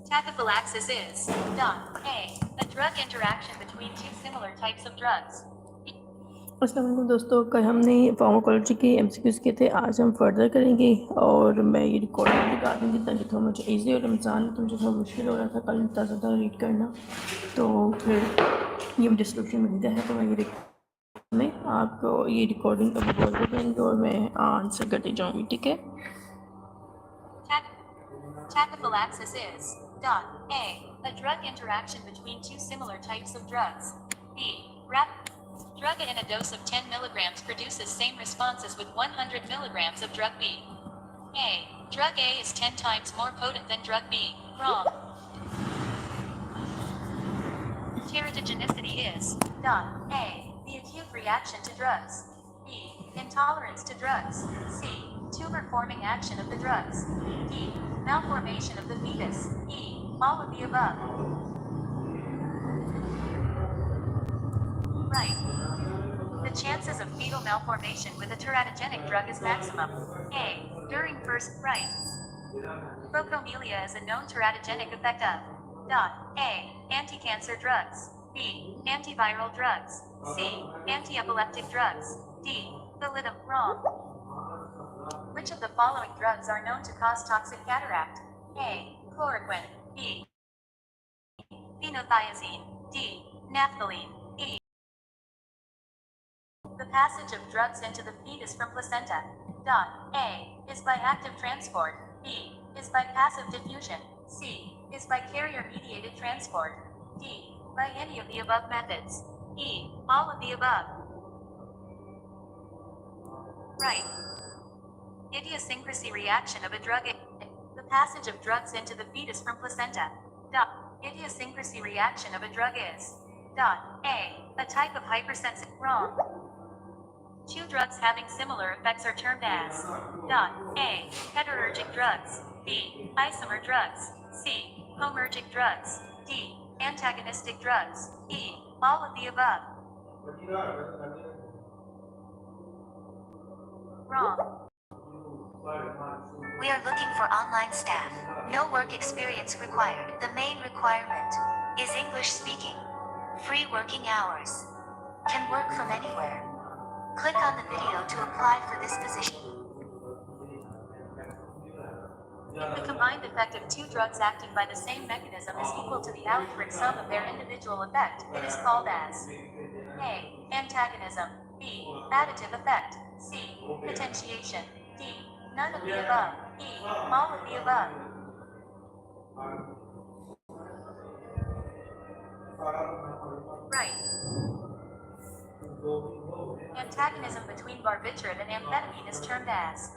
Tachyphylaxis is dot A. A drug interaction between two similar types of drugs. अस्सलाम वालेकुम दोस्तों, कल हमने फार्माकोलॉजी के एमसीक्यूज़ किए थे। आज हम फर्दर करेंगे और मैं ये रिकॉर्डिंग लगा दूँगी ताकि थोड़ा मुझे ईजी और रमज़ान तो मुझे थोड़ा मुश्किल हो रहा था कल इतना ज़्यादा रीड करना, तो फिर ये डिस्क्रिप्शन में दिया है तो मैं ये में आपको ये रिकॉर्डिंग का बोल देंगे और मैं आंसर करती जाऊँगी, ठीक है। Tachyphylaxis is dot A. A drug interaction between two similar types of drugs. B. Drug in a dose of 10 milligrams produces same responses with 100 milligrams of drug B. A. Drug A is 10 times more potent than drug B. Wrong. Teratogenicity is dot A. The acute reaction to drugs. B. Intolerance to drugs. C. Tumor-forming action of the drugs. D. Malformation of the fetus. E. All of the above. Right. The chances of fetal malformation with a teratogenic drug is maximum. A. During first. Right. Procomelia is a known teratogenic effect of dot A. Anti-cancer drugs. B. Antiviral drugs. C. Anti-epileptic drugs. D. Thalidomide. Wrong. Which of the following drugs are known to cause toxic cataract? A. Chloroquine. B. Phenothiazine. D. Naphthalene. E. The passage of drugs into the fetus from placenta. Dot A. Is by active transport. B. Is by passive diffusion. C. Is by carrier-mediated transport. D. By any of the above methods. E. All of the above. Right. Idiosyncrasy reaction of a drug. The passage of drugs into the fetus from placenta. Dot. Idiosyncrasy reaction of a drug is dot A. A type of hypersensitive. Wrong. Two drugs having similar effects are termed as dot A. Heterergic drugs. B. Isomer drugs. C. Homergic drugs. D. Antagonistic drugs. E. All of the above. Wrong. We are looking for online staff. No work experience required. The main requirement is English speaking. Free working hours. Can work from anywhere. Click on the video to apply for this position. If the combined effect of two drugs acting by the same mechanism is equal to the average sum of their individual effect, it is called as A. Antagonism. B. Additive effect. C. Potentiation. D. None of the above. E. All of the above. Right. Antagonism between barbiturate and amphetamine is termed as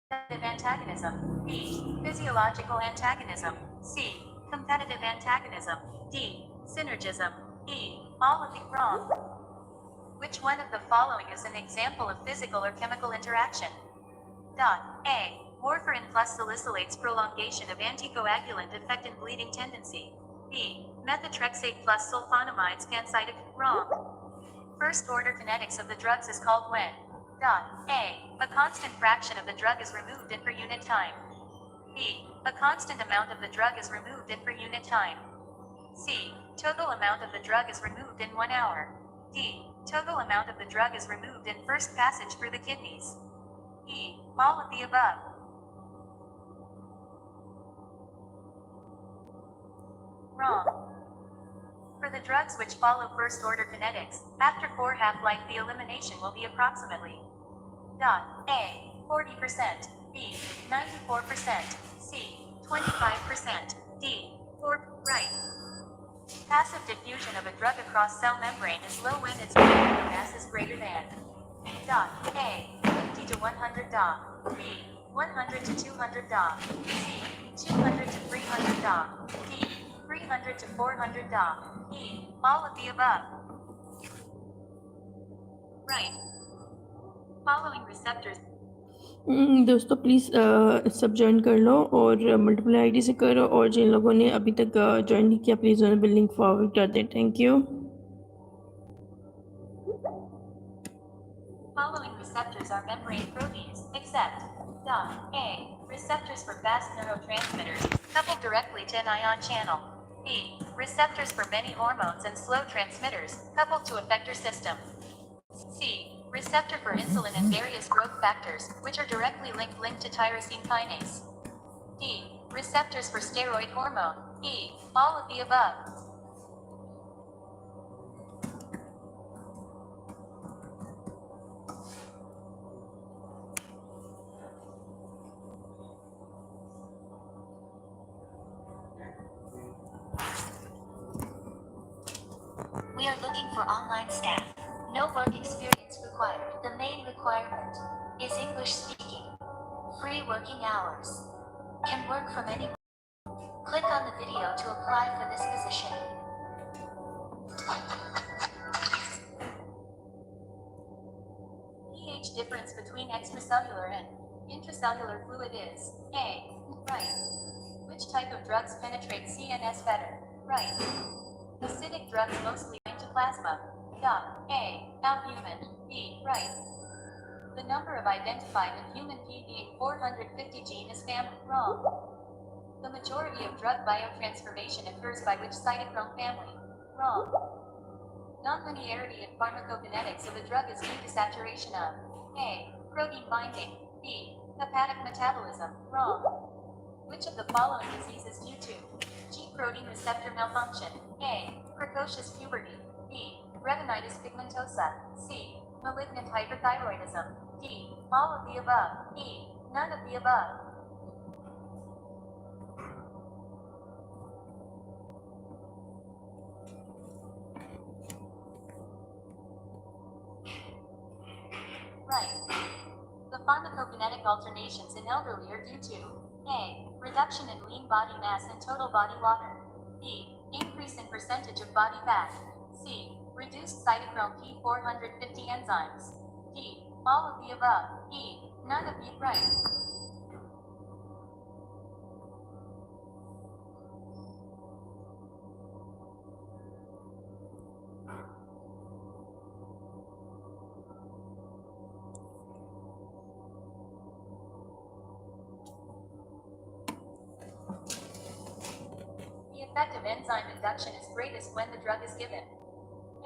competitive antagonism. B. Physiological antagonism. C. Competitive antagonism. D. Synergism. E. All of the wrong. Which one of the following is an example of physical or chemical interaction? Dot A. Warfarin plus salicylates prolongation of anticoagulant effect in bleeding tendency. B. Methotrexate plus sulfonamides pancytic. Wrong. First order kinetics of the drugs is called when dot A. A constant fraction of the drug is removed in per unit time. B. A constant amount of the drug is removed in per unit time. C. Total amount of the drug is removed in 1 hour. D. Total amount of the drug is removed in first passage through the kidneys. E. All of the above. Wrong. For the drugs which follow first order kinetics, after 4 half-life the elimination will be approximately dot A. 40%. B. 94%. C. 25%. D. 4. Right. Passive diffusion of a drug across cell membrane is low when its molecular mass is greater than dot A. 50 to 100 Da. B. 100 to 200 Da. C. 200 to 300 Da. D. 300 to 400 Da. E. All of the above. Right. Following receptors. दोस्तों please सब join कर लो और multiple ID से करो, और जिन लोगों ने अभी तक ज्वाइन नहीं किया प्लीज़ उन्हें लिंक फॉरवर्ड कर दें। Thank you. Following receptors are membrane proteins, except dot A. Receptors for fast neurotransmitters, coupled directly to an ion channel. B. Receptors for many hormones and slow transmitters, coupled to effector system. C. Receptor for insulin and various growth factors, which are directly linked to tyrosine kinase. D. Receptors for steroid hormone. E. All of the above. We are looking for online staff. No work experience required. The main requirement is English speaking. Free working hours. Can work from anywhere. Click on the video to apply for this position. pH difference between extracellular and intracellular fluid is A. Right. Which type of drugs penetrate CNS better? Right. Acidic drugs mostly bind to plasma. A. Albumin. B. Right. The number of identified in human PD450 gene is wrong. The majority of drug biotransformation occurs by which cytochrome family? Wrong. Nonlinearity in pharmacokinetics of a drug is due to saturation of A. Protein binding. B. Hepatic metabolism. Wrong. Which of the following disease is due to G protein receptor malfunction? A. Precocious puberty. B. Retinitis pigmentosa. C. Malignant hyperthyroidism. D. All of the above. E. None of the above. Right. The pharmacokinetic alternations in elderly are due to A. Reduction in lean body mass and total body water. B. Increase in percentage of body fat. C. Reduced cytochrome P450 enzymes. D. All of the above. E. None of the right. The effect of enzyme induction is greatest when the drug is given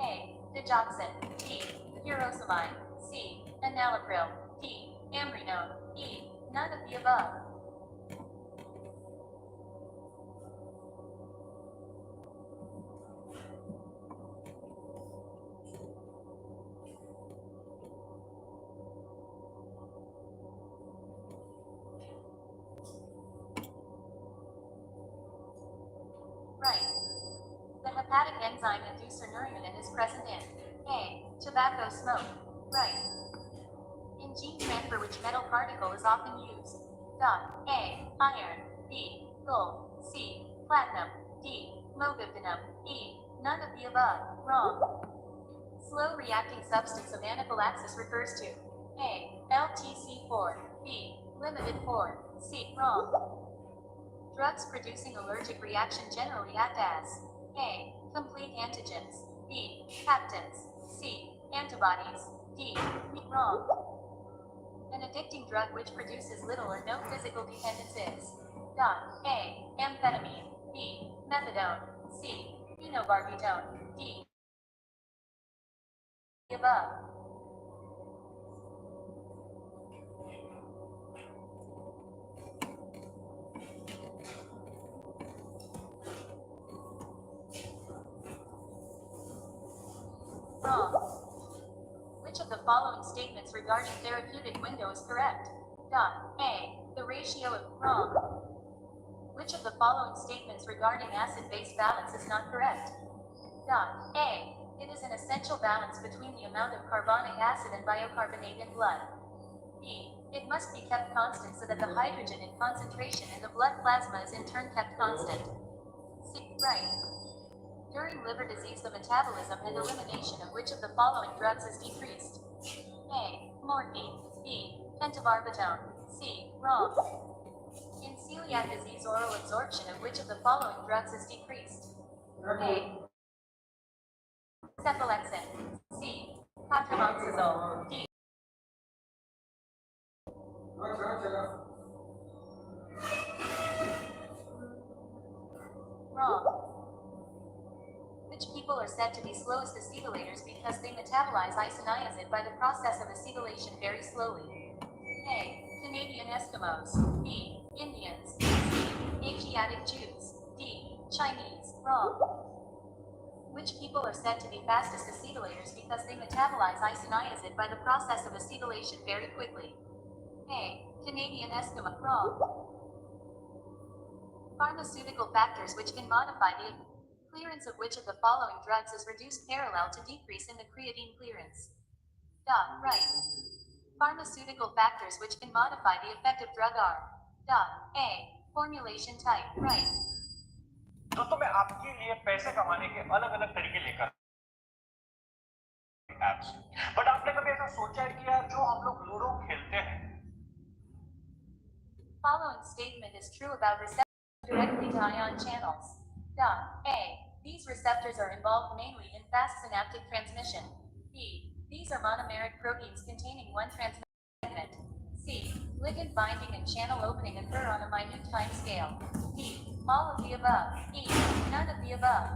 A. Digoxin. B. Furosemide. C. Enalapril. D. Amrinone. E. None of the above. Right. The hepatic enzyme inducer neuronin is present in A. Tobacco smoke. Right. In gene transfer, which metal particle is often used? A. Iron. B. Gold. C. Platinum. D. Molybdenum. E. None of the above. Wrong. Slow reacting substance of anaphylaxis refers to A. LTC4. B. Limited 4. C. Wrong. Drugs producing allergic reaction generally act as A. Complete antigens. B. Peptins. C. Antibodies. D. Wrong. An addicting drug which produces little or no physical dependence is A. Amphetamine. B. Methadone. C. Phenobarbital. D. Above. Wrong. Which of the following statements regarding therapeutic window is correct? A. The ratio of wrong. Which of the following statements regarding acid-base balance is not correct? A. It is an essential balance between the amount of carbonic acid and bicarbonate in blood. B. It must be kept constant so that the hydrogen in concentration in the blood plasma is in turn kept constant. C. Right. During liver disease, the metabolism and elimination of which of the following drugs is decreased? A. Morphine. B. Pentobarbital. C. Wrong. In celiac disease, oral absorption of which of the following drugs is decreased? A. Cephalexin. C. Cotrimoxazole. D. are said to be slowest acetylators because they metabolize isoniazid by the process of acetylation very slowly? A. Canadian Eskimos. B. Indians. C. Asiatic Jews. D. Chinese. Wrong. Which people are said to be fastest acetylators because they metabolize isoniazid by the process of acetylation very quickly? A. Canadian Eskimo. Wrong. Pharmaceutical factors which can modify the clearance of which of the following drugs is reduced parallel to decrease in the creatine clearance? Right. Pharmaceutical factors which can modify the effect of drug are A. Formulation type. Right. दोस्तों मैं आपके लिए पैसे कमाने के अलग अलग तरीके लेकर एप्स, बट आपने कभी ऐसा सोचा है कि यार जो हम लोग लूडो खेलते हैं? Following statement is true about receptors directly to ion channels. A. These receptors are involved mainly in fast synaptic transmission. B. These are monomeric proteins containing one transmission segment. C. Ligand binding and channel opening occur on a minute time scale. D. All of the above. E. None of the above.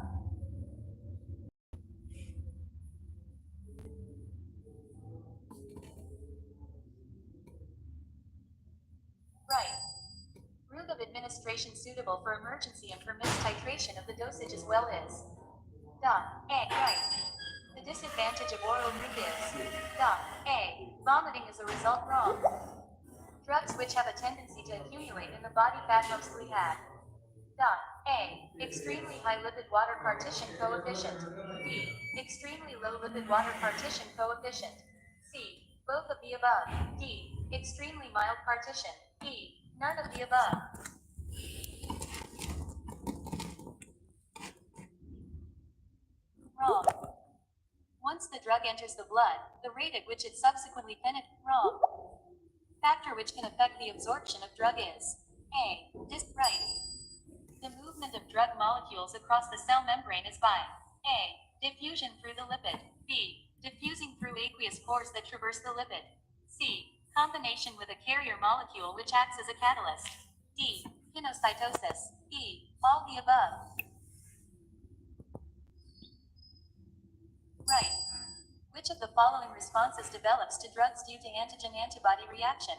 Right. Route of administration suitable for emergency and permits titration of the dosage as well as A. Right. The disadvantage of oral route is A. Vomiting as a result. Wrong. Drugs which have a tendency to accumulate in the body fat mostly have A. Extremely high lipid water partition coefficient. B. Extremely low lipid water partition coefficient. C. Both of the above. D. Extremely mild partition. E. None of the above. Wrong. Once the drug enters the blood, the rate at which it subsequently penetrates. Wrong. Factor which can affect the absorption of drug is A. Right. The movement of drug molecules across the cell membrane is by A. Diffusion through the lipid. B. Diffusing through aqueous pores that traverse the lipid. C. Combination with a carrier molecule which acts as a catalyst. D. Pinocytosis. E. All the above. Right. Which of the following responses develops to drugs due to antigen-antibody reaction?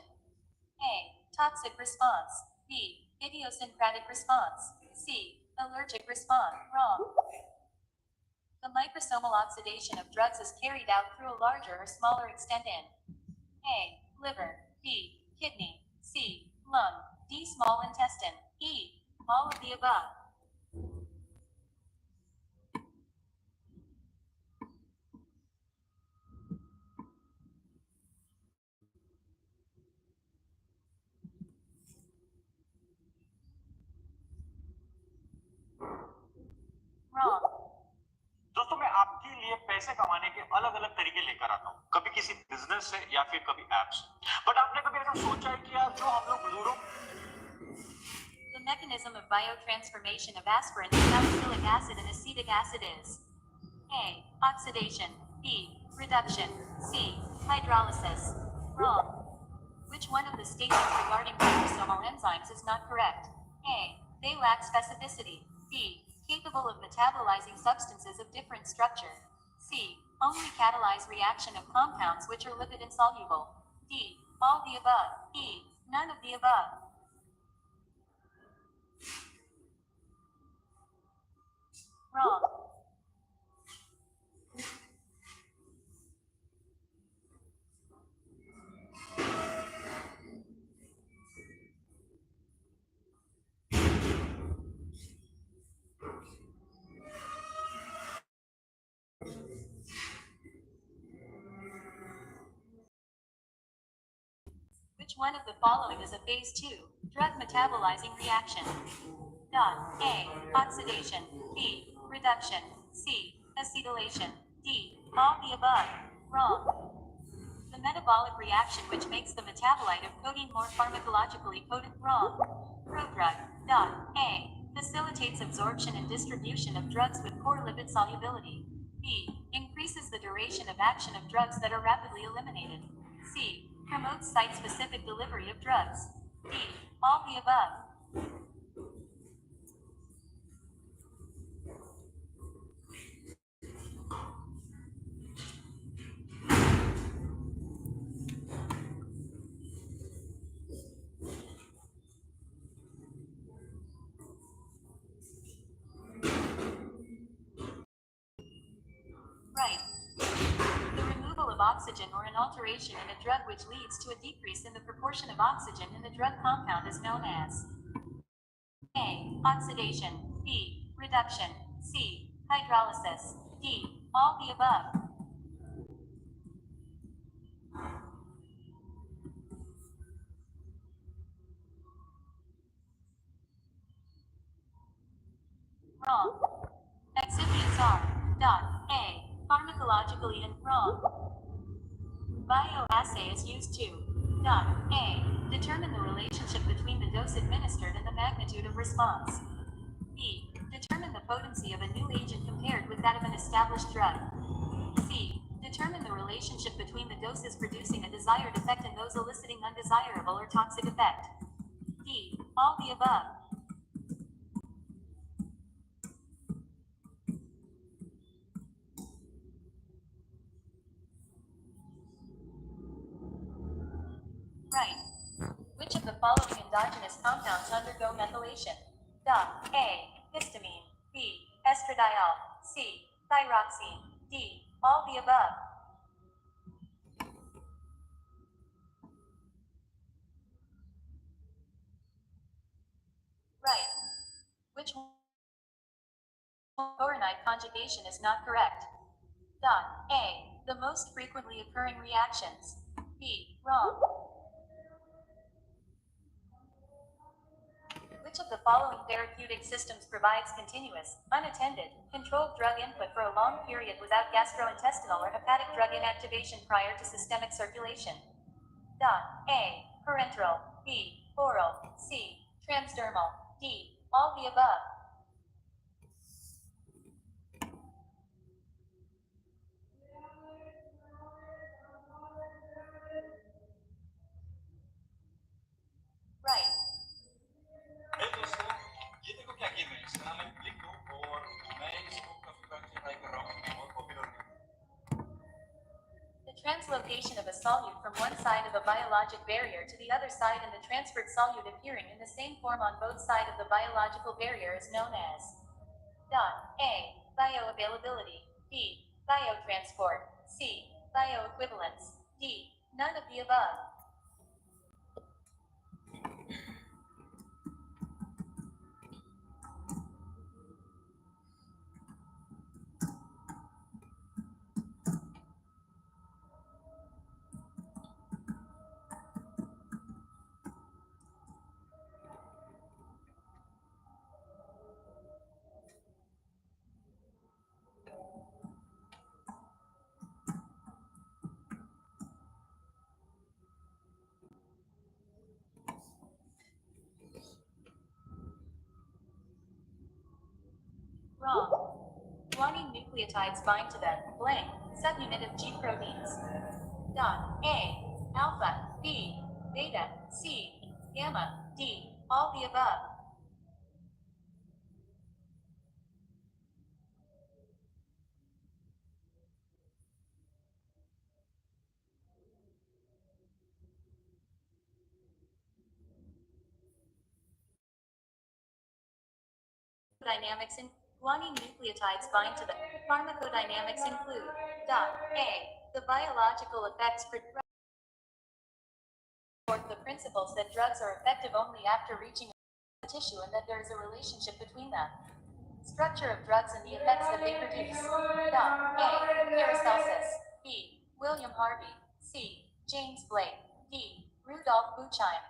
A. Toxic response. B. Idiosyncratic response. C. Allergic response. Wrong. The microsomal oxidation of drugs is carried out through a larger or smaller extent in A. Liver. B. Kidney. C. Lung. D. Small intestine. E. All of the above. Wrong. दोस्तों मैं आपके लिए पैसे कमाने के अलग अलग तरीके लेकर आता हूँ, कभी किसी बिजनेस से या फिर कभी एप्स, बट आपने कभी ऐसा सोचा है कि यार जो हम लोग ludo The mechanism of biotransformation of aspirin to salicylic acid and acetic acid is A. Oxidation. B. Reduction. C. Hydrolysis. Wrong. Which one of the statements regarding microsomal enzymes is not correct? A. They lack specificity. B. Capable of metabolizing substances of different structure. C. Only catalyze reaction of compounds which are lipid insoluble. D. All the above. E. None of the above. Wrong. Which one of the following is a phase 2 drug metabolizing reaction? A. Oxidation. B. Reduction. C. Acetylation. D. All the above. Wrong. The metabolic reaction which makes the metabolite of codeine more pharmacologically potent. Wrong. Prodrug. A. Facilitates absorption and distribution of drugs with poor lipid solubility. B. Increases the duration of action of drugs that are rapidly eliminated. C. Promotes site-specific delivery of drugs. D. All the above. oxygen or an alteration in a drug which leads to a decrease in the proportion of oxygen in the drug compound is known as A. Oxidation. B. Reduction. C. Hydrolysis. D. All the above. Wrong. Excipients are A. Pharmacologically and wrong. Bioassay is used to A. Determine the relationship between the dose administered and the magnitude of response. B. Determine the potency of a new agent compared with that of an established drug. C. Determine the relationship between the doses producing a desired effect and those eliciting undesirable or toxic effect. D. All the above. Right. Which of the following endogenous compounds undergo methylation? A. Histamine. B. Estradiol. C. Thyroxine. D. All the above. Right. Which chloride conjugation is not correct? A. The most frequently occurring reactions. B. Wrong. Which of the following therapeutic systems provides continuous, unattended, controlled drug input for a long period without gastrointestinal or hepatic drug inactivation prior to systemic circulation? A. Parenteral. B. Oral. C. Transdermal. D. All the above. Right. दोस्तों ये देखो क्या game है इसका नाम है click और मैं इसको काफी बार ट्राई कर रहा हूँ बहुत पॉपुलर है The translocation of a solute from one side of a biologic barrier to the other side and the transferred solute appearing in the same form on both sides of the biological barrier is known as A. Bioavailability. B. Biotransport. C. Bioequivalence. D. None of the above. Wrong. Guanine nucleotides bind to the blank subunit of G proteins. A. Alpha. B. Beta. C. Gamma. D. All the above. Dynamics in guanine nucleotides bind to the pharmacodynamics include A. The biological effects forth the principles that drugs are effective only after reaching the tissue and that there is a relationship between them. Structure of drugs and the effects that they produce. A. Paracelsus. B. William Harvey. C. James Blake. D. Rudolf Buchheim.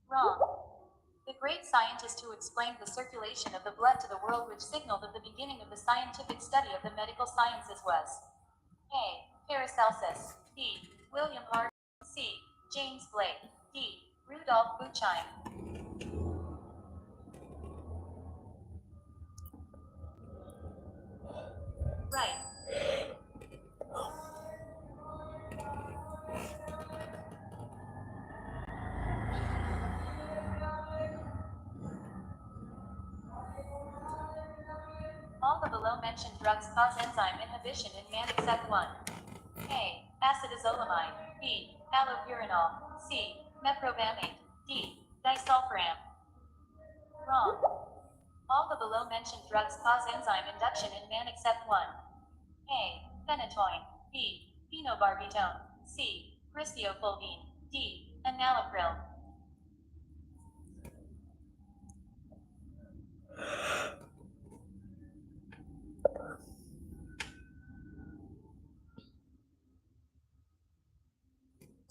Wrong. The great scientist who explained the circulation of the blood to the world, which signaled at the beginning of the scientific study of the medical sciences, was A. Paracelsus. B. William Harvey. C. James Blake. D. Rudolf Buchheim. Right. All the below-mentioned drugs cause enzyme inhibition in man except one. A. Acetazolamide. B. Allopurinol. C. Meprobamate. D. Disulfiram. Wrong. All the below mentioned drugs cause enzyme induction in man except one. A. Phenytoin. B. Phenobarbital. C. Cryptofulvene. D. Enalapril.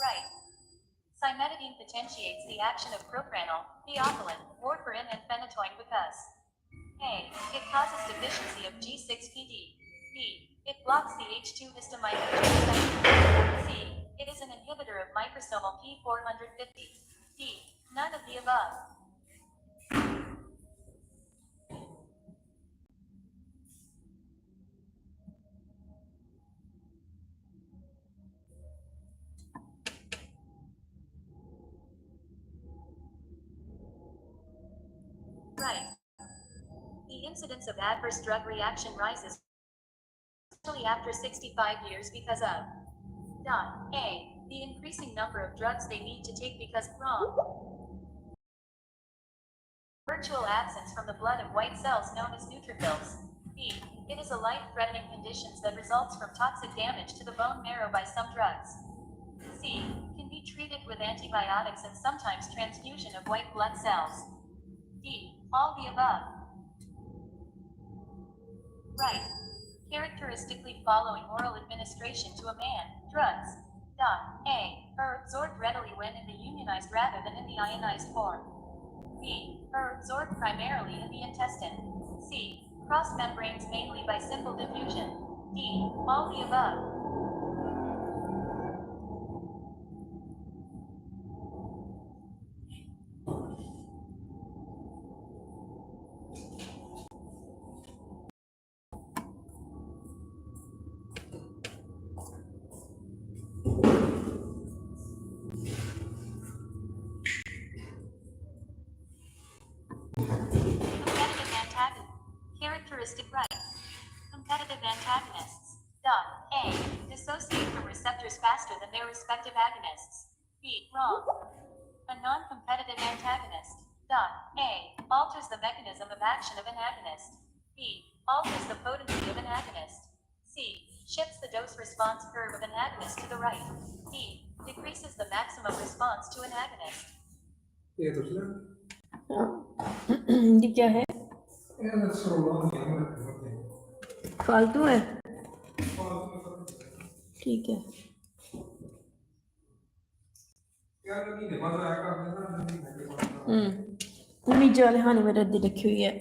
Right. Cimetidine potentiates the action of propranolol, theophylline, warfarin, and phenytoin because A. It causes deficiency of G6PD. B. It blocks the H2 histamine receptor. C. It is an inhibitor of microsomal P450. D. None of the above. Right. The incidence of adverse drug reaction rises especially after 65 years because of A. The increasing number of drugs they need to take because wrong. Virtual absence from the blood of white cells known as neutrophils. B. It is a life-threatening condition that results from toxic damage to the bone marrow by some drugs. C. Can be treated with antibiotics and sometimes transfusion of white blood cells. D. All the above. Right. Characteristically following oral administration to a man, drugs. A. Are absorbed readily when in the unionized rather than in the ionized form. B. Are absorbed primarily in the intestine. C. Cross membranes mainly by simple diffusion. D. All the above. Competitive antagonist. Characteristic rights. Competitive antagonists. A. Dissociate from receptors faster than their respective agonists. B. Wrong. A non-competitive antagonist. A. Alters the mechanism of action of an agonist. B. Alters the potency of an agonist. C. Shifts the dose-response curve of an agonist to the right. D. Decreases the maximum response to an agonist. ये क्या है? फालतू है? ठीक है। नीचे वाले खाने में रद्दी रखी हुई है।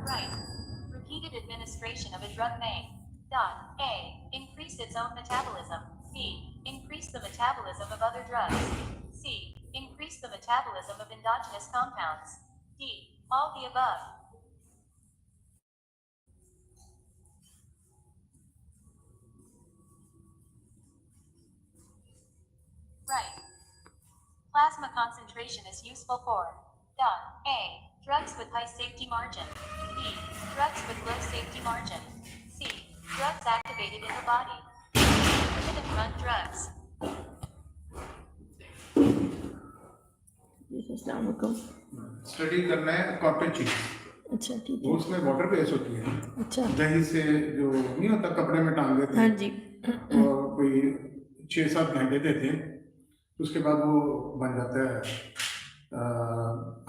Right. Repeated administration of a drug may A. Increase its own metabolism. B. Increase the metabolism of other drugs. C. Increase the metabolism of endogenous compounds. D. All the above. Right. Plasma concentration is useful for A. Drugs with high safety margin. B. Drugs with low safety margin. C. Drugs activated in the body. Hit and run drugs. Study करना है cottage cheese. अच्छा ठीक वो है। उसमें water base होती है। अच्छा। दही से जो नहीं होता कपड़े में टांग देते हैं। हाँ जी। और कोई 6-7 घंटे देते हैं, उसके बाद वो बन जाता है।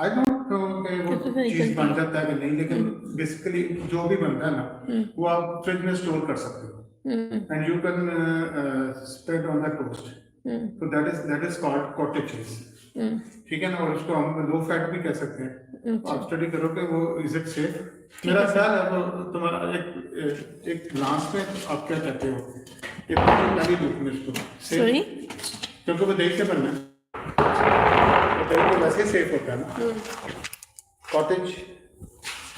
आई डोंट नो कि वो चीज बन जाता है कि नहीं, लेकिन बेसिकली जो भी बनता है ना वो आप फ्रिज में स्टोर कर सकते हो and you can spread on the toast. तो that is called cottage cheese. ठीक है ना, और उसको हम लो फैट भी कह सकते हैं। आप स्टडी करोगे वो इज इट सेफ। मेरा ख्याल है वो तुम्हारा एक ग्लास में आप क्या कहते हो, एक डाली दूध में इसको सॉरी, क्योंकि वो दही से बनना है, तो दही तो वैसे सेफ होता है ना। कॉटेज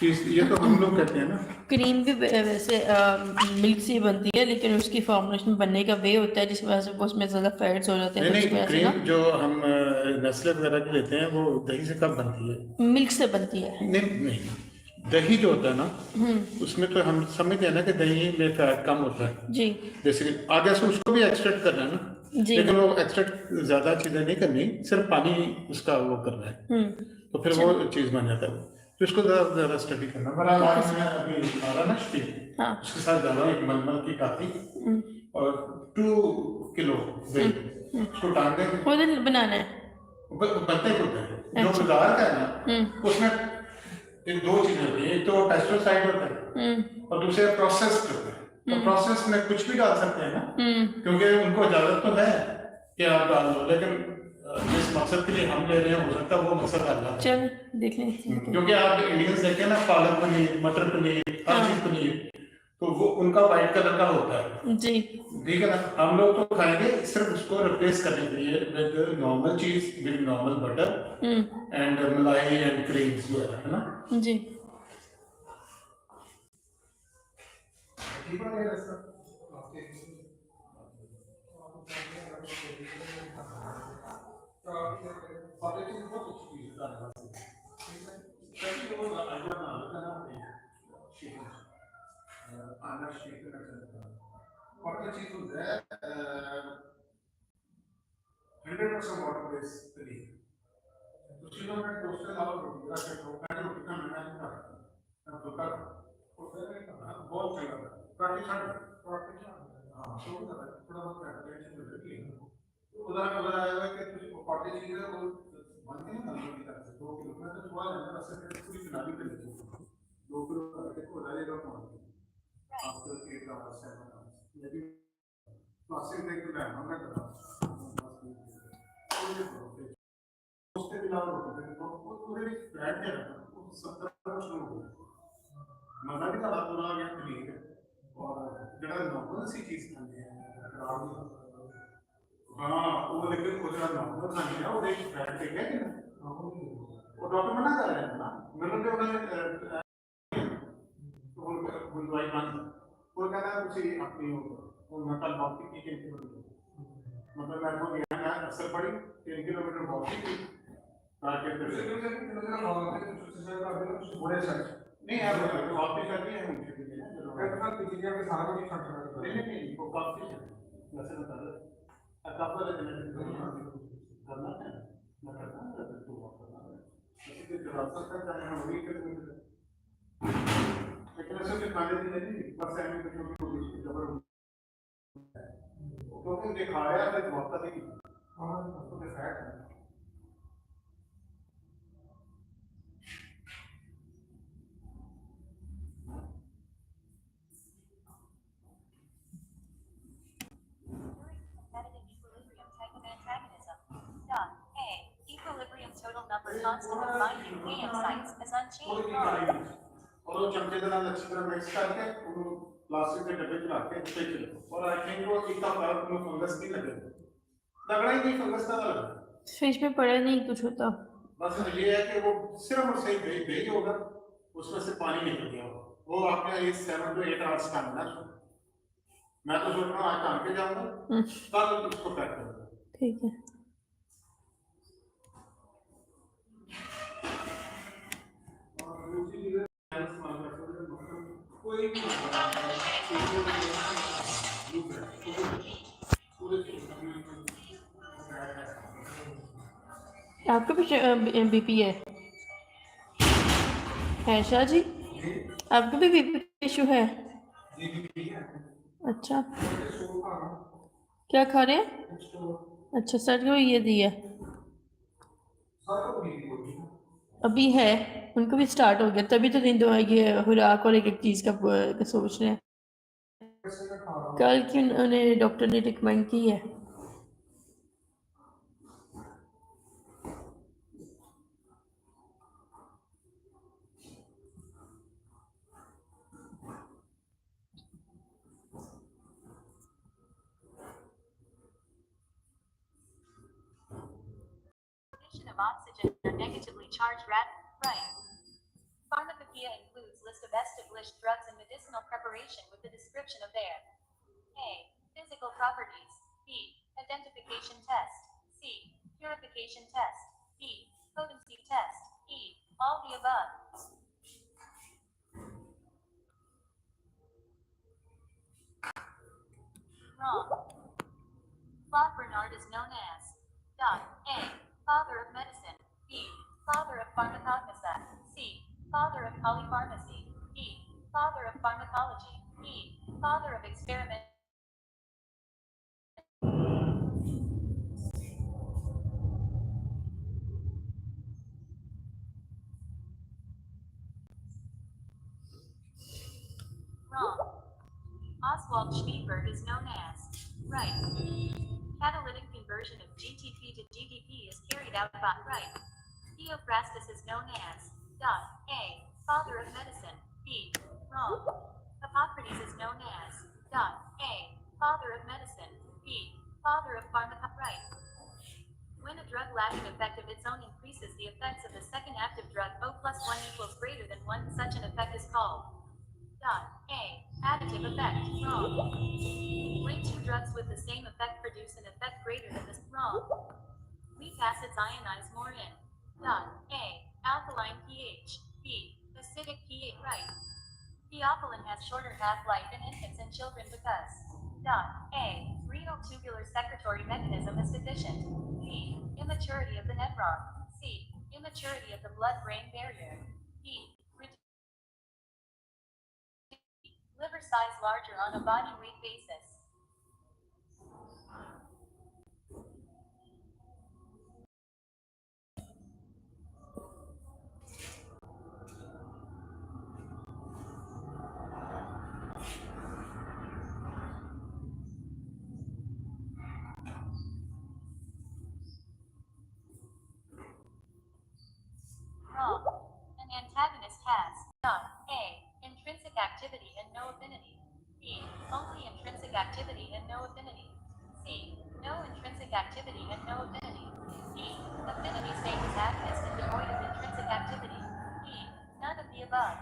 ये तो हम लोग कहते हैं ना, क्रीम भी वैसे मिल्क से बनती है, लेकिन उसकी फॉर्मुलेशन बनने का वे होता है जिस वजह से उसमें ज़्यादा फैट्स हो जाते हैं। नहीं तो इस नहीं, वजह से क्रीम जो हम नेस्ले वगैरह की लेते हैं वो दही से कब बनती है? ना मिल्क से बनती है। नहीं नहीं, दही जो होता है ना उसमें तो हम समझते हैं ना कि दही में फैट कम होता है जी बेसिकली। आगे से उसको भी एक्सट्रैक्ट करना है ना, जी। लेकिन वो एक्सट्रैक्ट ज़्यादा चीज़ें नहीं करनी, सिर्फ पानी उसका वो करना है, तो फिर वो चीज़ बन जाता है। तो इसको ज़्यादा स्टडी करना। बड़ा आज मैं अभी आ रहा ना स्टील, हाँ उसके साथ जा रहा हूँ एक मलमल की काफ़ी और 2 किलो दही, उसको टांग देंगे। खुद बनाना है। बनते खुद है जो अच्छा। बाजार का है ना, उसमें ये 2 चीजें होती है, एक तो पेस्टिसाइड होता है और दूसरे प्रोसेस्ड होता है। तो प्रोसेस में कुछ भी डाल सकते हैं ना, क्योंकि उनको इजाजत तो है कि आप डाल दो, लेकिन जिस मकसद के लिए हम ले रहे हैं हो सकता है वो मकसद अलग है। चल देख लें। क्योंकि आप इंडियंस देखें ना, पालक पनीर, मटर पनीर, हर चीज पनीर, तो वो उनका वाइट कलर का होता है जी। ठीक है ना। हम लोग तो खाएंगे सिर्फ उसको रिप्लेस करने के लिए विद नॉर्मल चीज, विद नॉर्मल बटर एंड मलाई एंड क्रीम्स वगैरह, है ना जी। और क्या चीज होता है 100% वाटर बेस्ड पनीर, तो चीजों में टोस्टर लाओ रोटी का के ठोका है, रोटी का मैंने नहीं खाया ना, ठोका बहुत चला था काफी ठंड हाँ, तो थोड़ा बहुत टेंशन हो रही है। उधर उधर आया कि कुछ पार्टी चीजें वो बनती है ना, रोटी का 2 किलो में तो थोड़ा अंदर से पूरी बनानी पड़ेगी, 2 किलो का देखो डाले दो after 8 hours 7 hours may be plastic bag में रहना मैं करता उसके अलावा होते हैं तो वो पूरे फ्लैट में रहता है, वो 70 शुरू हो गया मजा भी था पूरा गया पनीर और जरा नॉर्मल सी चीज खानी है। हाँ वो लेकिन वो जरा नॉर्मल खानी है और एक फ्लैट पे गया वो डॉक्टर मना कर रहे हैं ना, मैंने तो उन्हें दवाई बंद वो कहना है कुछ अपनी वो मतलब डॉक्टर की मतलब मैं को गया मैं अक्सर पड़ी 3 किलोमीटर वॉक की ताकि बड़े सच नहीं यार वापस करनी है मुझे पिछले में सारा कुछ नहीं वो काफी है वैसे बता दे काफी करना है मैं करना है तो वॉक करना है इसी के रास्ता का चाहे हम वही करेंगे, लेकिन ऐसे में खाने पीने की बस ऐसे में छोटी जबर क्योंकि दिखाया है बहुत नहीं हाँ तो फैट है। Competitive equilibrium type of antagonism. Dot A. Equilibrium total number constant of binding PM sites is unchanged. और वो चमचे के साथ अच्छी तरह मिक्स करके उनको प्लास्टिक के डब्बे में रख के फ्रिज में और आई थिंक वो इतना फर्क में फंगस नहीं लगेगा, लग रहा ही नहीं फंगस का लग फ्रिज में पड़ा नहीं कुछ होता, बस ये है कि वो सिर्फ और सिर्फ भेज होगा उसमें से पानी निकल गया वो आपने ये 7 to 8 आवर्स का है। मैं तो सोच रहा हूँ आज काम पे जाऊंगा कल उसको पैक करूंगा। ठीक है। आपका भी बीपी है शाह जी? आपका भी बीपी इशू है? अच्छा क्या खा रहे हैं? अच्छा सर को ये दिया अभी है, उनको भी स्टार्ट हो गया तभी तो दिन दो ये खुराक और एक एक चीज़ का सोच रहे हैं। कल की उन्हें डॉक्टर ने रिकमेंड की है। Emission of oxygen are negatively charged right. Pharmacopoeia includes list of established drugs and medicinal preparation with the description of their A. Physical properties. B. Identification test. C. Purification test. D. Potency test. E. All the above. Wrong. Claude Bernard is known as A. Father of medicine. B. Father of pharmacognosy. C. Father of polypharmacy. D. Father of pharmacology. E. Father of experiment. Wrong. Oswald Schmiedberg is known as right. Catalytic conversion of GTP to GDP is carried out by right. Theophrastus is known as A. Father of medicine. B. Wrong. Hippocrates is known as A. Father of medicine. B. Father of right. When a drug lacking effect of its own increases the effects of the second active drug O plus 1 equals greater than 1, such an effect is called A. Additive effect. Wrong. When two drugs with the same effect produce an effect greater than this. Wrong. Weak acids ionize more in A. Alkaline pH. B. Acidic pH. Right. Theophylline has shorter half-life in infants and children because A. Renal tubular secretory mechanism is deficient. B. Immaturity of the nephron. C. Immaturity of the blood-brain barrier. D. Liver size larger on a body weight basis. Wrong. An antagonist has A. Intrinsic activity and no affinity. B. Only intrinsic activity and no affinity. C. No intrinsic activity and no affinity. D. Affinity state antagonist and devoid of intrinsic activity. E. None of the above.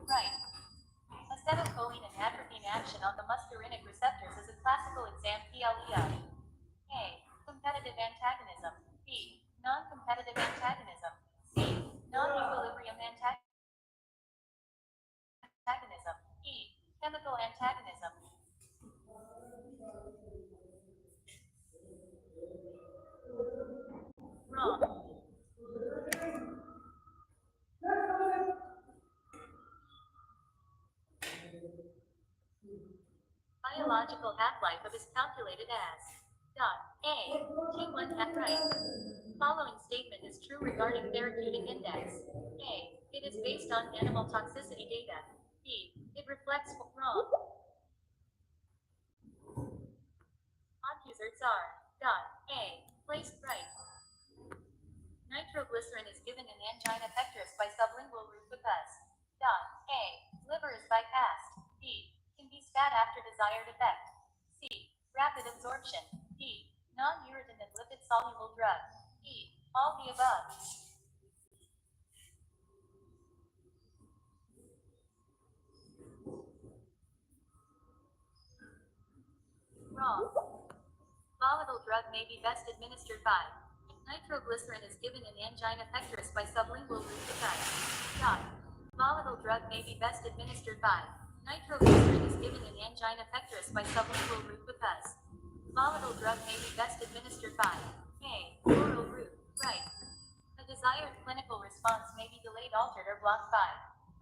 Right. Acetylcholine and atropine action on the muscarinic receptors is a classical example of A. Competitive antagonism. B. Non-competitive antagonism. C. Non-equilibrium antagonism. E. Chemical antagonism. Wrong. Biological half-life of is calculated as A. T1 half right. Following statement is true regarding therapeutic index. A. It is based on animal toxicity data. B. It reflects wrong. Accusers are A. Placed right. Nitroglycerin is given in angina pectoris by sublingual route because A. Liver is bypassed. B. Can be spat after desired effect. C. Rapid absorption. D. Non-irritant and lipid-soluble drug. E. All the above. Wrong. Volatile drug may be best administered by nitroglycerin is given in angina pectoris by sublingual route because volatile drug may be best administered by nitroglycerin is given in angina pectoris by sublingual route because volatile drug may be best administered by A. Oral route. Right. A desired clinical response may be delayed, altered, or blocked by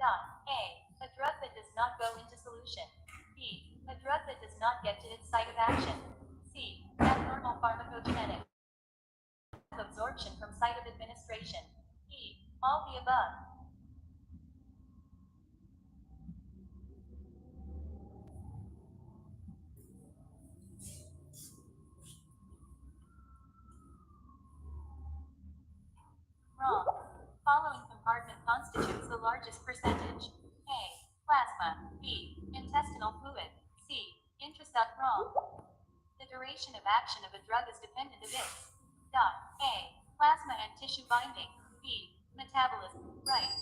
A. A drug that does not go into solution. B. A drug that does not get to its site of action. C. Abnormal pharmacogenetic absorption from site of administration. E. All the above. Wrong. Following compartment constitutes the largest percentage. A. Plasma. B. Intestinal fluid. Wrong. The duration of action of a drug is dependent of its A. Plasma and tissue binding. B. Metabolism. Right.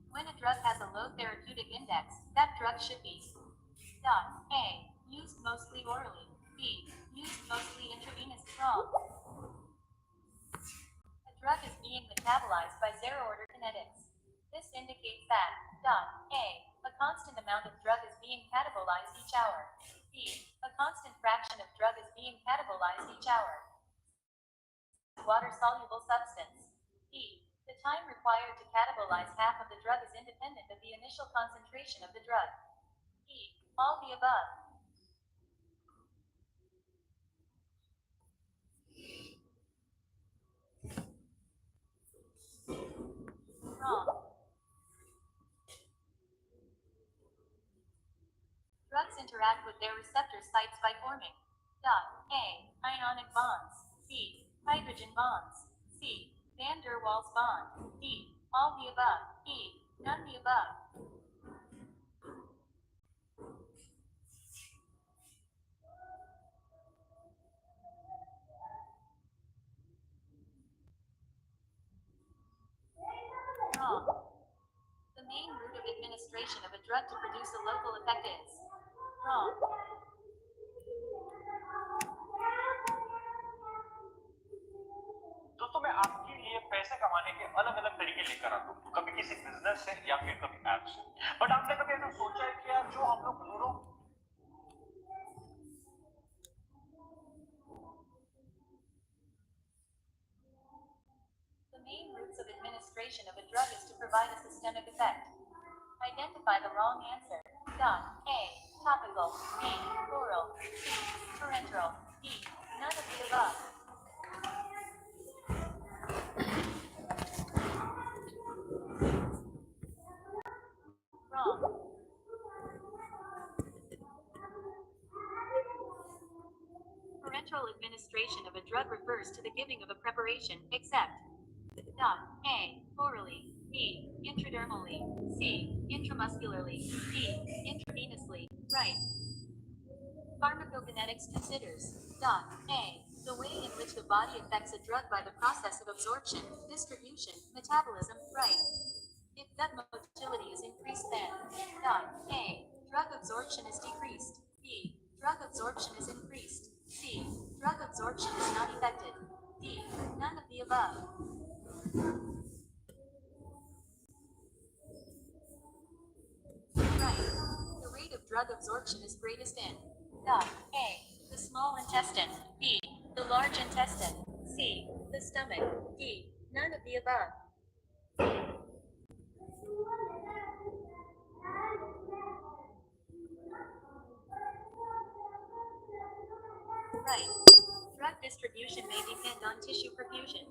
When a drug has a low therapeutic index, that drug should be A. Used mostly orally. B. Used mostly intravenously. Wrong. A drug is being metabolized by zero-order kinetics. This indicates that A. A constant amount of drug is being catabolized each hour. B. A constant fraction of drug is being catabolized each hour. Water-soluble substance. D. The time required to catabolize half of the drug is independent of the initial concentration of the drug. E. All the above. Wrong. Drugs interact with their receptor sites by forming A. Ionic bonds. B. Hydrogen bonds. C. Van der Waals bond. D. All the above. E. None the above. Wrong. The main route of administration of a drug to produce a local effect is wrong. दोस्तों मैं आपके लिए पैसे कमाने के अलग अलग तरीके लेकर आता हूँ, कभी किसी बिजनेस से या फिर कभी ऐप से। बट आपने कभी ऐसा सोचा है कि यार जो हम लोग दोनों The main routes of administration of a drug is to provide a systemic effect. Identify the wrong answer. A. Topical. B. Oral. C. Parenteral. D. None of the above. Wrong. Parenteral administration of a drug refers to the giving of a preparation, except A. Orally. B. Intradermally. C. Intramuscularly. D. Intravenously. Right. Pharmacokinetics considers A. The way in which the body affects a drug by the process of absorption, distribution, metabolism. Right. If gut motility is increased, then A. Drug absorption is decreased. B. Drug absorption is increased. C. Drug absorption is not affected. D. None of the above. Right. The rate of drug absorption is greatest in A. The small intestine. B. The large intestine. C. The stomach. D. None of the above. Right. Drug distribution may depend on tissue perfusion.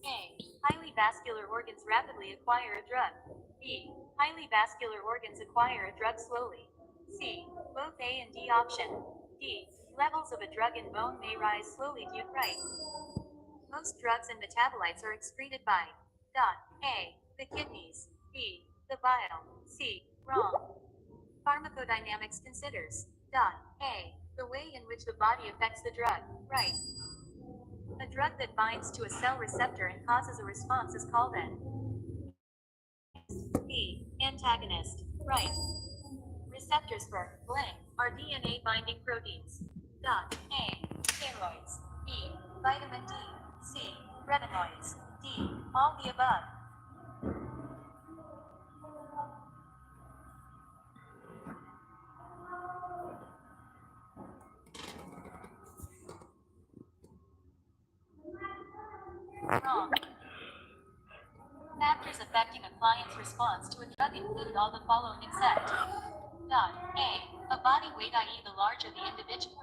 A. Highly vascular organs rapidly acquire a drug. B. Highly vascular organs acquire a drug slowly. C. Both A and D option. D. Levels of a drug in bone may rise slowly due to right. Most drugs and metabolites are excreted by A. The kidneys. B. The bile. C. Wrong. Pharmacodynamics considers A. The way in which the body affects the drug. Right. A drug that binds to a cell receptor and causes a response is called an B. Antagonist. Right. Receptors for blank are DNA binding proteins. A. Steroids. B. Vitamin D. C. Retinoids. D. All the above. Wrong. Factors affecting a client's response to a drug include all the following except A. A body weight, i.e. the larger the individual.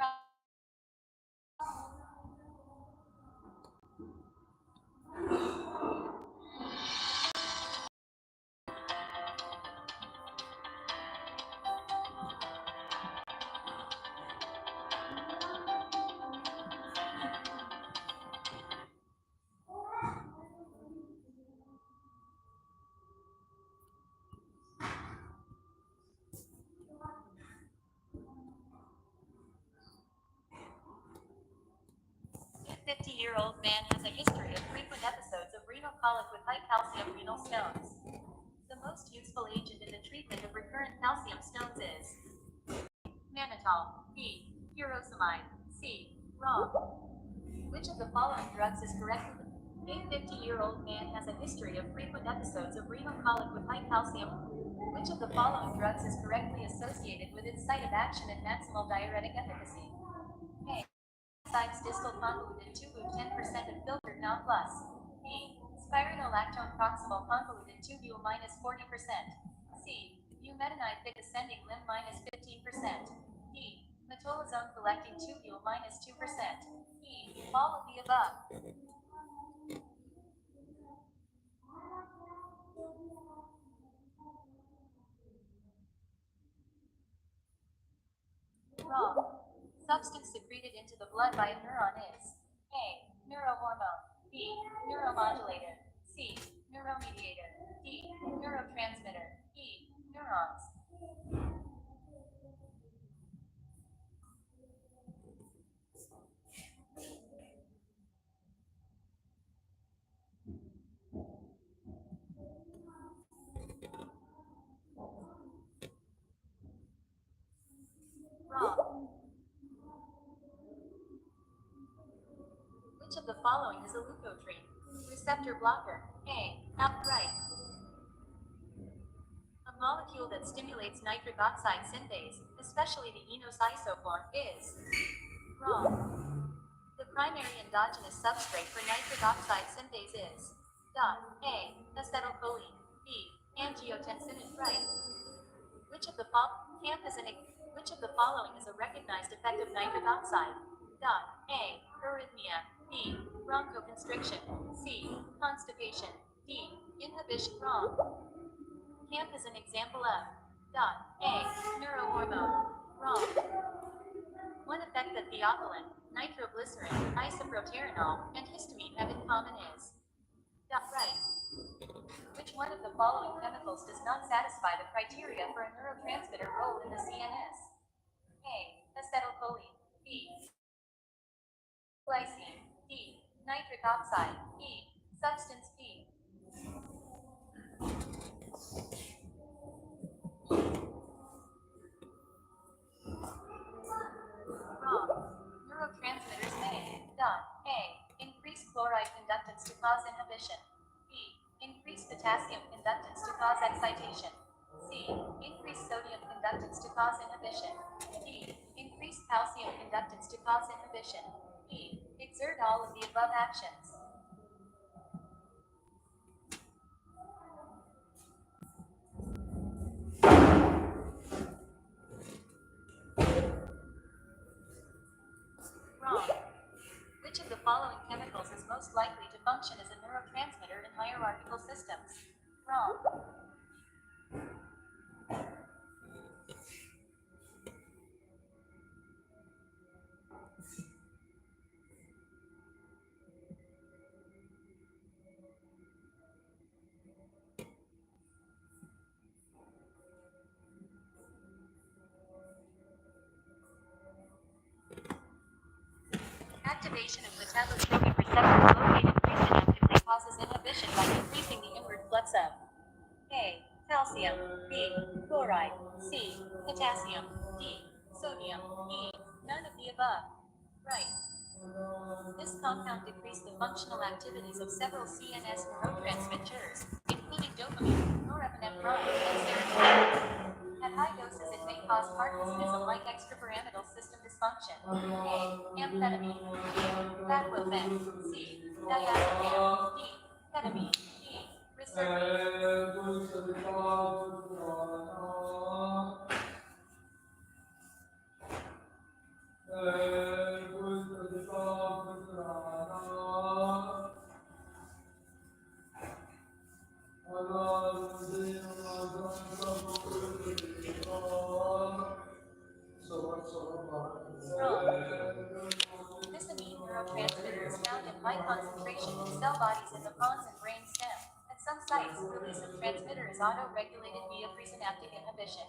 50-year-old man has a history of frequent episodes of renal colic with high calcium renal stones. The most useful agent in the treatment of recurrent calcium stones is mannitol, B. Furosemide, C. Wrong. Which of the following drugs is correct? A 50-year-old man has a history of frequent episodes of renal colic with high calcium. Which of the following drugs is correctly associated with its site of action and maximal diuretic efficacy? A. Sides distal convoluted tubule 10% of filtered now plus. B. Spironolactone proximal convoluted tubule minus 40%. C. Bumetanide thick ascending limb minus 15%. D. Metolazone collecting tubule minus 2%. E. All of the above. Wrong. Substance secreted into the blood by a neuron is A. Neurohormone, B. Neuromodulator, C. Neuromediator, D. Neurotransmitter, E. Neurons. Wrong. Which of the following is a leukotriene? Receptor blocker. A. Outright. A molecule that stimulates nitric oxide synthase, especially the enos isoform, is wrong. The primary endogenous substrate for nitric oxide synthase is A. Acetylcholine, B. Angiotensin, right. Which of the which of the following is a recognized effect of nitric oxide? A. Arrhythmia, B. Bronchoconstriction, C. Constipation, D. Inhibition. Wrong. CAMP is an example of A. Neurohormone. Wrong. One effect that theophylline, nitroglycerin, isoproterenol, and histamine have in common is right. Which one of the following chemicals does not satisfy the criteria for a neurotransmitter role in the CNS? A. Acetylcholine, B. Glycine, D. Nitric oxide, E. Substance P. Wrong. Neurotransmitters may A. Increase chloride conductance to cause inhibition. B. Increase potassium conductance to cause excitation. C. Increase sodium conductance to cause inhibition. D. Increase calcium conductance to cause inhibition. E. Exert all of the above actions. Wrong. Which of the following chemicals is most likely to function as a neurotransmitter in hierarchical systems? Wrong. Activation of metablotropic receptors located presynaptically causes inhibition by increasing the inward flux of A. Calcium, B. Chloride, C. Potassium, D. Sodium, E. None of the above. Right. This compound decreased the functional activities of several CNS neurotransmitters, including dopamine, norepinephrine, and serotonin. At high doses, it may cause Parkinsonism-like extrapyramidal system dysfunction. A. Amphetamine. B. Baclofen. C. Diazepam. D. Ketamine. E. Riserpine. Wrong. Histamine neurotransmitter is found in high concentration in cell bodies in the pons and brain stem. At some sites, release of transmitter is auto-regulated via presynaptic inhibition.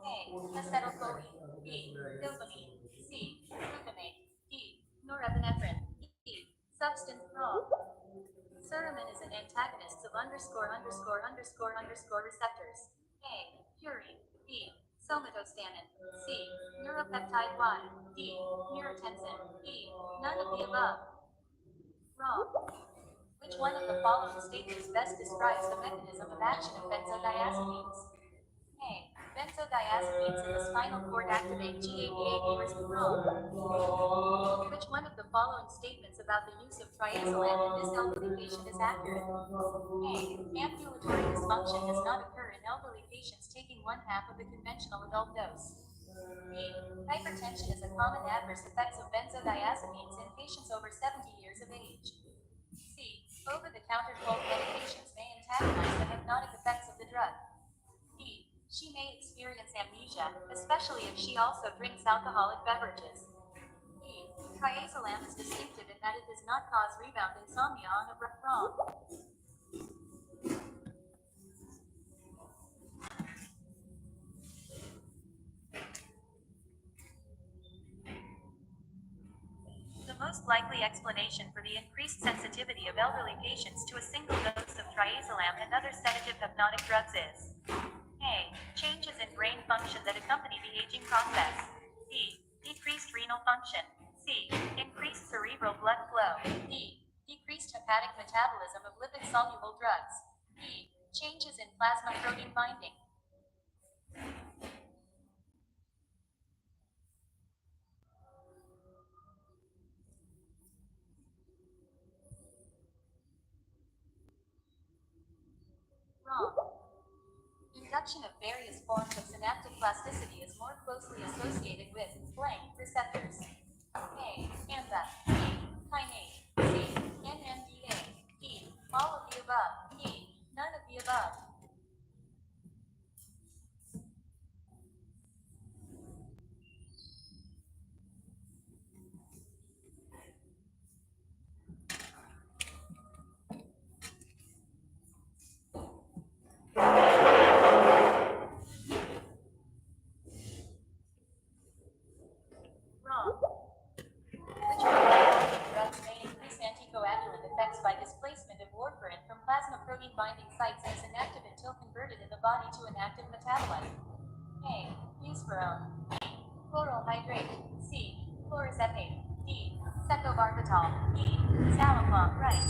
A. Acetylcholine. B. Dopamine. C. Glutamate. D. Norepinephrine. E. Wrong. Suramin is an antagonist of receptors. A. Purine. B. Somatostatin. C. Neuropeptide Y. D. Neurotensin. E. None of the above. Wrong. Which one of the following statements best describes the mechanism of action of benzodiazepines? A. Benzodiazepines in the spinal cord activate GABA receptors. Wrong. Which one of the following statements about the use of triazolam in this elderly patient is accurate? A. Ambulatory dysfunction does not occur in elderly patients taking 1/2 of the conventional adult dose. B. Hypertension is a common adverse effects of benzodiazepines in patients over 70 years of age. C. Over-the-counter cold medications may antagonize the hypnotic effects of the drug. D. She may experience amnesia, especially if she also drinks alcoholic beverages. E. Triazolam is distinctive in that it does not cause rebound insomnia on a wrong. The most likely explanation for the increased sensitivity of elderly patients to a single dose of triazolam and other sedative hypnotic drugs is A. Changes in brain function that accompany the aging process. B. Decreased renal function. C. Increased cerebral blood flow. D. Decreased hepatic metabolism of lipid-soluble drugs. E. Changes in plasma protein binding. Wrong. Induction of various forms of synaptic plasticity is more closely associated with blank receptors. A. AMPA. B. Kinase. C. NMDA. D. All of the above. E. None of the above. Wrong. Which one of the following drugs may increase anticoagulant effects by displacement of warfarin from plasma protein binding sites as inactive until converted in the body to an active metabolite? A. Buspirone. B. Chloral hydrate. C. Chlorazepate. D. Secobarbital. E. Zalopam. Right.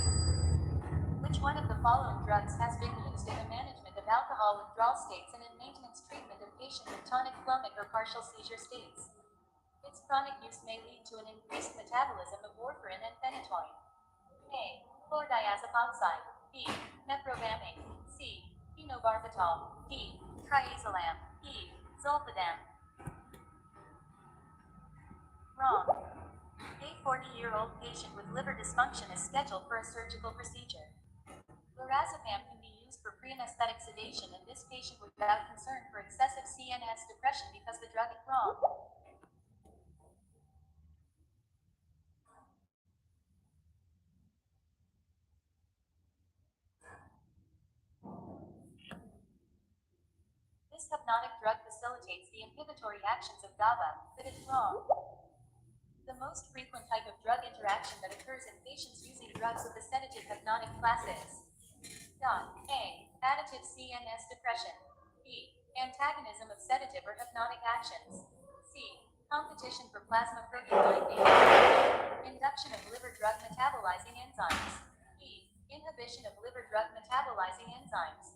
Which one of the following drugs has been used in the management of alcohol withdrawal states and in maintenance treatment of patients with tonic-clonic or partial seizure states? Its chronic use may lead to an increased metabolism of warfarin and phenytoin. A. Chlordiazepoxide. B. Meprovamate. C. Phenobarbital. D. Triazolam. E. Zolpidem. Wrong. A 40-year-old patient with liver dysfunction is scheduled for a surgical procedure. Lorazepam can be used for pre-anesthetic sedation in this patient without concern for excessive CNS depression because the drug is wrong. This hypnotic drug facilitates the inhibitory actions of GABA, but is wrong. The most frequent type of drug interaction that occurs in patients using drugs with the sedative hypnotic class is A. Additive CNS depression. B. Antagonism of sedative or hypnotic actions. C. Competition for plasma protein binding. Induction of liver drug metabolizing enzymes. E. Inhibition of liver drug metabolizing enzymes.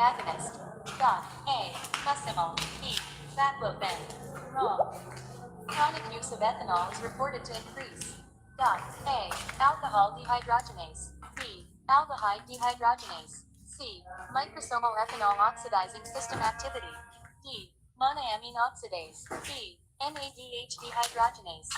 agonist. Dot. A. Muscimol. B. Baclofen. Wrong. Chronic use of ethanol is reported to increase. Dot. A. Alcohol dehydrogenase. B. Aldehyde dehydrogenase. C. Liposomal ethanol oxidizing system activity. D. Monoamine oxidase. E. NADH dehydrogenase.